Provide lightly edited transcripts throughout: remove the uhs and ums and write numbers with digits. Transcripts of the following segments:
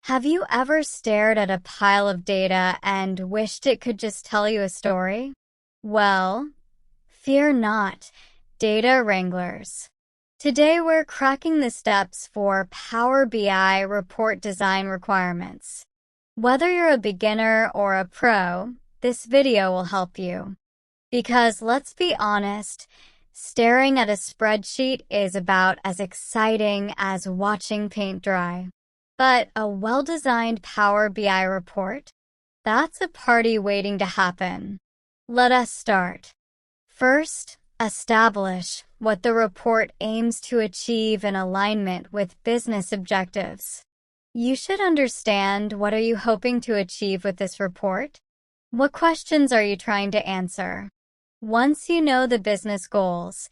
Have you ever stared at a pile of data and wished it could just tell you a story? Well, fear not, data wranglers. Today we're cracking the steps for Power BI report design requirements. Whether you're a beginner or a pro, this video will help you. Because let's be honest, staring at a spreadsheet is about as exciting as watching paint dry. But a well-designed Power BI report? That's a party waiting to happen. Let us start. First, establish what the report aims to achieve in alignment with business objectives. You should understand, what are you hoping to achieve with this report? What questions are you trying to answer? Once you know the business goals,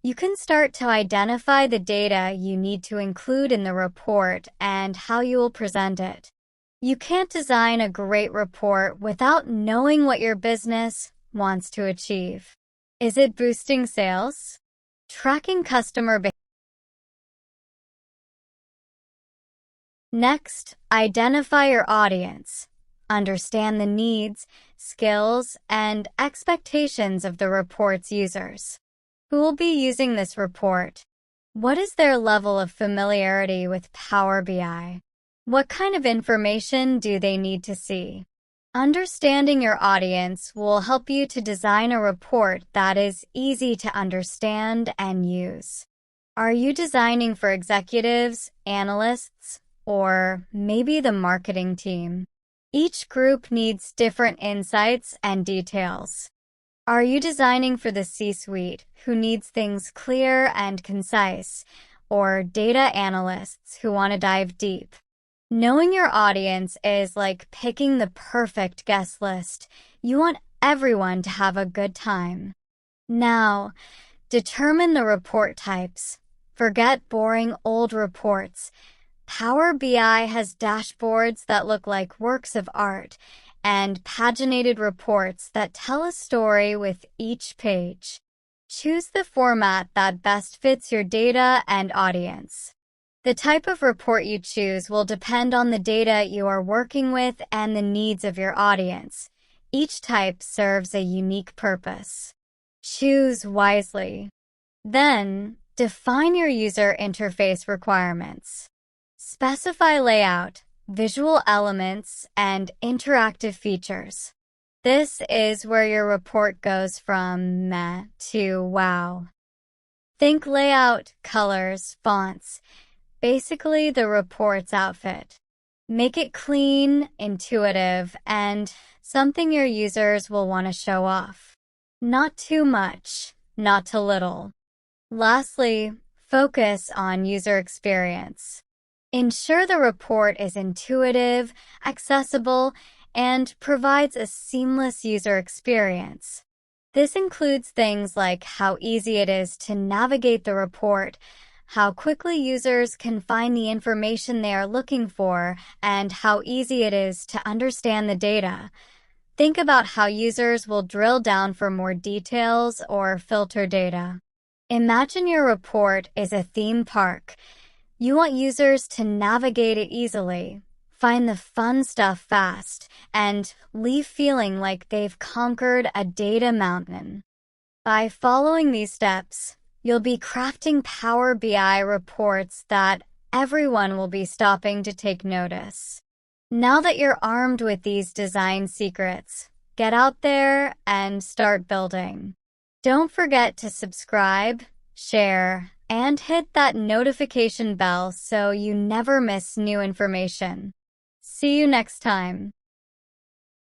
you can start to identify the data you need to include in the report and how you will present it. You can't design a great report without knowing what your business wants to achieve. Is it boosting sales? Tracking customer behavior? Next, identify your audience. Understand the needs, skills, and expectations of the report's users. Who will be using this report? What is their level of familiarity with Power BI? What kind of information do they need to see? Understanding your audience will help you to design a report that is easy to understand and use. Are you designing for executives, analysts, or maybe the marketing team? Each group needs different insights and details. Are you designing for the C-suite, who needs things clear and concise, or data analysts who want to dive deep? Knowing your audience is like picking the perfect guest list. You want everyone to have a good time. Now, determine the report types. Forget boring old reports. Power BI has dashboards that look like works of art, and paginated reports that tell a story with each page. Choose the format that best fits your data and audience. The type of report you choose will depend on the data you are working with and the needs of your audience. Each type serves a unique purpose. Choose wisely. Then, define your user interface requirements. Specify layout, visual elements, and interactive features. This is where your report goes from meh to wow. Think layout, colors, fonts, basically the report's outfit. Make it clean, intuitive, and something your users will want to show off. Not too much, not too little. Lastly, focus on user experience. Ensure the report is intuitive, accessible, and provides a seamless user experience. This includes things like how easy it is to navigate the report, how quickly users can find the information they are looking for, and how easy it is to understand the data. Think about how users will drill down for more details or filter data. Imagine your report is a theme park. You want users to navigate it easily, find the fun stuff fast, and leave feeling like they've conquered a data mountain. By following these steps, you'll be crafting Power BI reports that everyone will be stopping to take notice. Now that you're armed with these design secrets, get out there and start building. Don't forget to subscribe, share, and hit that notification bell so you never miss new information. See you next time.